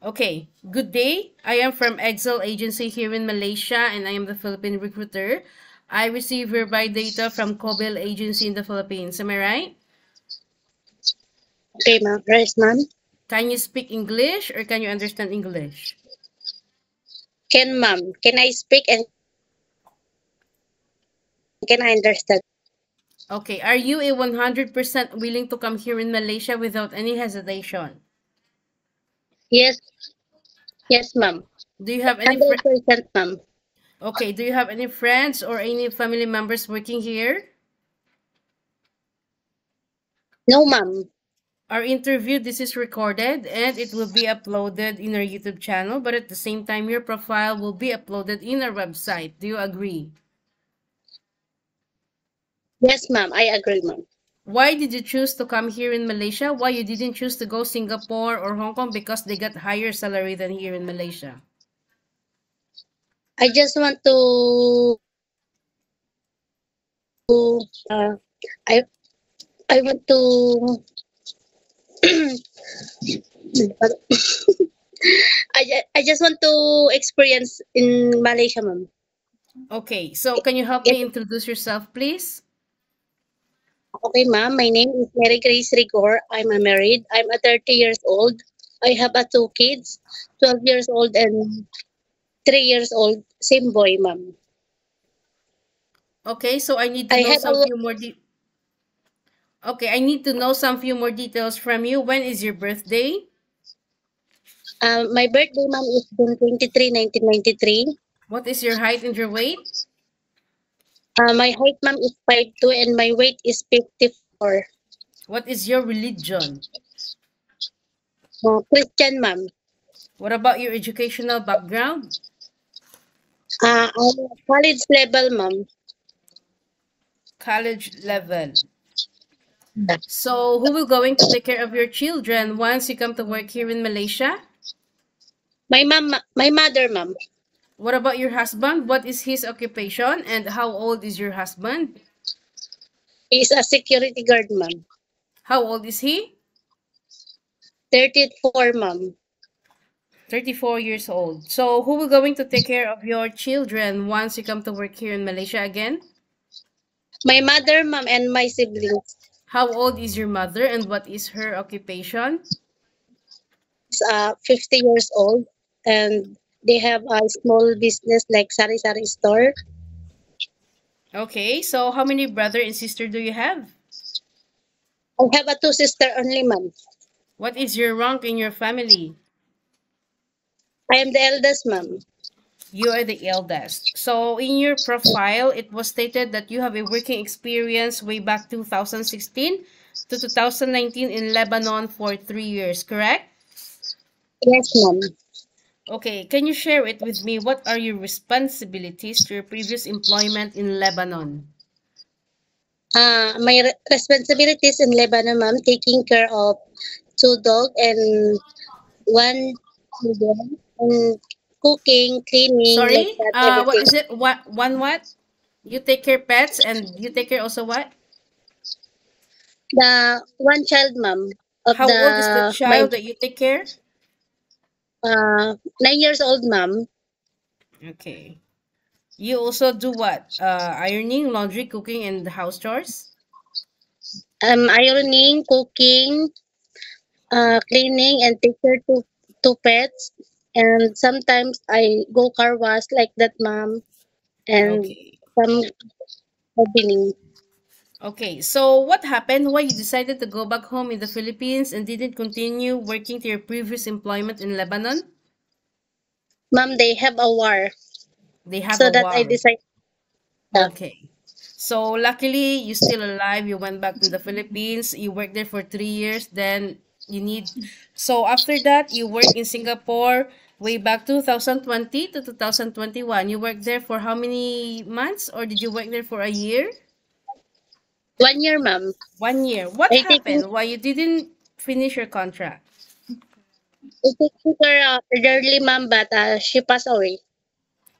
Okay, good day. I am from Excel Agency here in Malaysia and I am the Philippine recruiter. I receive hereby data from Cobel Agency in the Philippines. Am I right? Okay, ma'am. Yes, ma'am. Can you speak English or can you understand English? Can I speak and can I understand? Okay, are you a 100% willing to come here in Malaysia without any hesitation? Yes, yes, ma'am. Do you have any 100%, ma'am. Okay, do you have any friends or any family members working here? No, ma'am. Our interview, this is recorded and it will be uploaded in our YouTube channel, but at the same time, your profile will be uploaded in our website. Do you agree? Yes, ma'am. I agree, ma'am. Why did you choose to come here in Malaysia? Why you didn't choose to go Singapore or Hong Kong? Because they got higher salary than here in Malaysia. I just want to uh, I I want to I just want to experience in Malaysia, ma'am. Okay, so can you help Yes. me introduce yourself, please? Okay, ma'am. My name is Mary Grace Rigor. I'm a married. I'm a 30 years old. I have two kids, 12 years old and 3 years old. Same boy, ma'am. Okay, so I need to I know have some a few more Okay, I need to know some few more details from you. When is your birthday? My birthday, ma'am, is June 23, 1993. What is your height and your weight? My height, ma'am, is 5'2", and my weight is 54. What is your religion? Christian, ma'am. What about your educational background? I'm a college level, ma'am. College level. So, who will going to take care of your children once you come to work here in Malaysia? My mother, ma'am, What about your husband? What is his occupation and how old is your husband? is a security guard, ma'am. How old is he? 34, ma'am. 34 years old. So, who will going to take care of your children once you come to work here in Malaysia again? My mother, ma'am, and my siblings How old is your mother and what is her occupation? is 50 years old, and they have a small business like sari-sari store. Okay, so how many brother and sister do you have? I have a two sister only, ma'am. What is your rank in your family? I am the eldest, ma'am. You are the eldest. So in your profile, it was stated that you have a working experience way back 2016 to 2019 in Lebanon for 3 years, correct? Yes, ma'am. Okay, can you share it with me? What are your responsibilities to your previous employment in Lebanon? My responsibilities in Lebanon, ma'am, taking care of two dog and one children and cooking, cleaning, like Sorry, that, what everything. is it? What? You take care pets and you take care also what? The one child, ma'am, of How old is the the my child that you take care? 9 years old, ma'am. Okay. You also do what? Ironing, laundry, cooking, and the house chores? Ironing, cooking, cleaning, and take care to two pets. And sometimes I go car wash like that, ma'am, and Okay. some gardening. Okay, so what happened? Why you decided to go back home in the Philippines and didn't continue working to your previous employment in Lebanon? Ma'am, they have a war, They have so a that I war. decided. Okay. So luckily, you're still alive. You went back to the Philippines. You worked there for 3 years. Then you need. So after that, you work in Singapore way back 2020 to 2021. You worked there for how many months, or did you work there for a year? 1 year, ma'am. 1 year. What I taking happened? Why you didn't finish your contract? I taking her elderly, ma'am, but she passed away.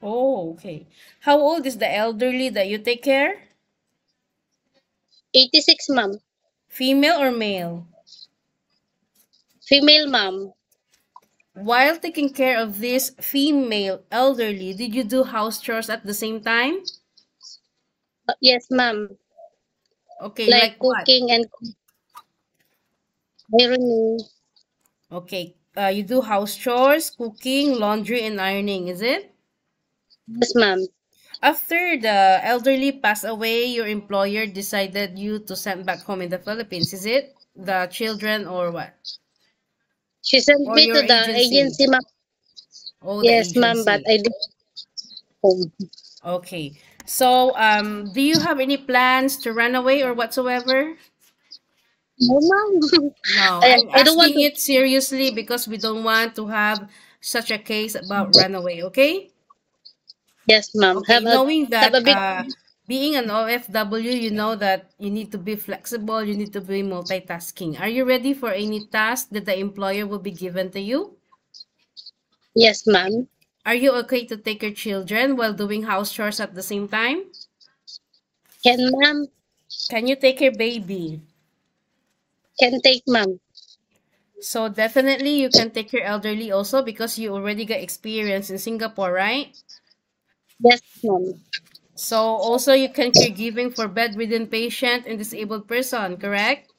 Oh, okay. How old is the elderly that you take care? 86, ma'am. Female or male? Female, ma'am. While taking care of this female elderly, did you do house chores at the same time? Yes, ma'am. Okay, Like like what? cooking and ironing. Okay, you do house chores, cooking, laundry, and ironing, is it? Yes, ma'am. After the elderly passed away, your employer decided you to send back home in the Philippines, is it? The children or what? She sent Or me your to the agency? agency, ma'am. Oh, the Yes, ma'am, but agency. I did home. Okay. So, do you have any plans to run away or whatsoever? No, ma'am. No, I, I'm I don't want asking to. it seriously because we don't want to have such a case about runaway, okay? Yes, ma'am. Okay, knowing Have that a big. being an OFW, you know that you need to be flexible, you need to be multitasking. Are you ready for any task that the employer will be given to you? Yes, ma'am. Are you okay to take your children while doing house chores at the same time? Can, ma'am. Can you take your baby? Can take, ma'am. So definitely you can take your elderly also because you already got experience in Singapore, right? Yes, ma'am. So also you can caregiving for bedridden patient and disabled person, correct?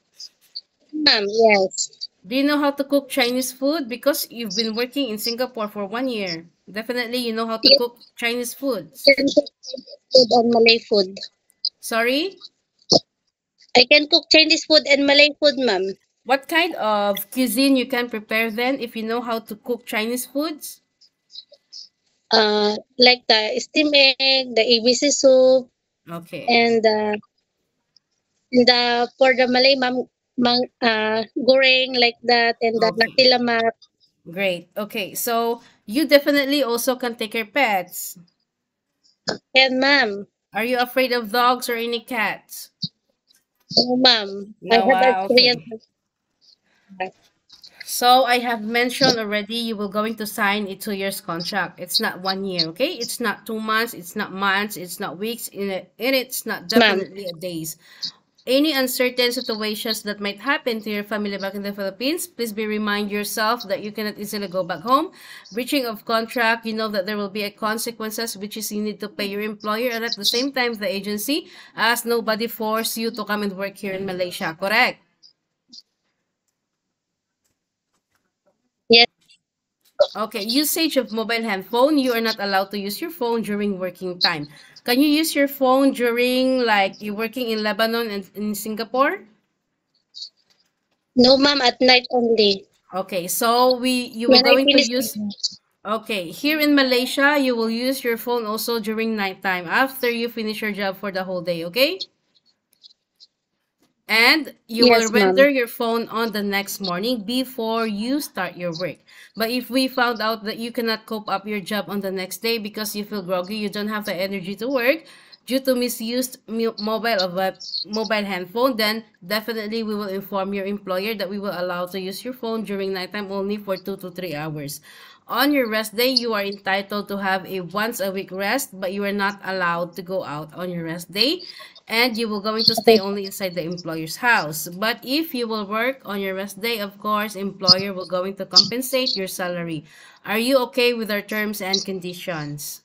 Ma'am, yes. Do you know how to cook Chinese food? Because you've been working in Singapore for 1 year. Definitely you know how to Yes, cook Chinese foods. can cook Chinese food and Malay food. Sorry? I can cook Chinese food and Malay food, ma'am. What kind of cuisine you can prepare then if you know how to cook Chinese foods? Like the steamed egg, the ABC soup, Okay. and the for the Malay, ma'am, goreng like that, and the Okay. nasi lemak. Great. Okay. So you definitely also can take your pets. And ma'am, Are you afraid of dogs or any cats? oh, ma'am, I No, have experience okay. with that. So I have mentioned already you will going to sign a 2 years contract. It's not 1 year, okay? It's not 2 months, it's not months, it's not weeks, and it's not Ma'am, definitely a days. Any uncertain situations that might happen to your family back in the Philippines, please be remind yourself that you cannot easily go back home. Breaching of contract, you know that there will be a consequences, which is you need to pay your employer and at the same time the agency, as nobody force you to come and work here in Malaysia, correct? yes, Okay, usage of mobile handphone. You are not allowed to use your phone during working time. Can you use your phone during like you working in Lebanon and in Singapore? no, ma'am, at night only. Okay, so you will When I going to finish, use okay, here in Malaysia, you will use your phone also during nighttime after you finish your job for the whole day, okay? And you will yes, ma'am. render your phone on the next morning before you start your work. But if we found out that you cannot cope up your job on the next day because you feel groggy, you don't have the energy to work due to misused mobile handphone, then definitely we will inform your employer that we will allow to use your phone during nighttime only for 2 to 3 hours. On your rest day, you are entitled to have a once a week rest, but you are not allowed to go out on your rest day and you will going to stay Okay, only inside the employer's house. But if you will work on your rest day, of course, employer will going to compensate your salary. Are you okay with our terms and conditions?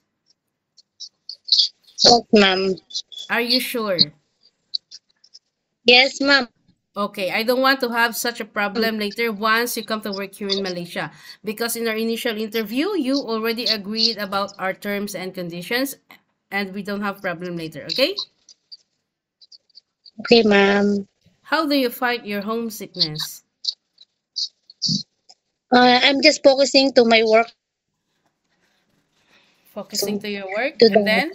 yes, ma'am. Are you sure? Yes, ma'am. Okay, I don't want to have such a problem later once you come to work here in Malaysia. Because in our initial interview, you already agreed about our terms and conditions and we don't have problem later, okay? Okay, ma'am. How do you fight your homesickness? I'm just focusing to my work, Focusing so to your work to and the then?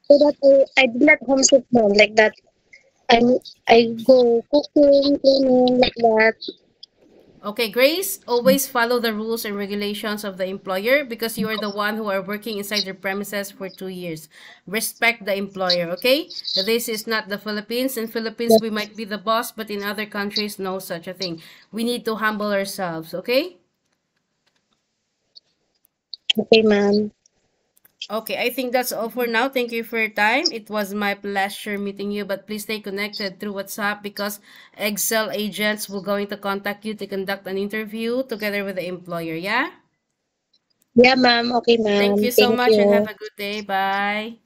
so that I did not homesick, ma'am, like that. I'm I go cooking, cleaning like that. Okay, Grace, always follow the rules and regulations of the employer because you are the one who are working inside their premises for 2 years. Respect the employer, okay? This is not the Philippines. In Philippines, Yes, we might be the boss, but in other countries, no such a thing. We need to humble ourselves, okay? okay, ma'am. Okay, I think that's all for now. Thank you for your time. It was my pleasure meeting you, but please stay connected through WhatsApp because Excel agents will going to contact you to conduct an interview together with the employer, yeah? Yeah, ma'am. Okay, Thank ma'am. you so Thank much and have you. a good day. Bye.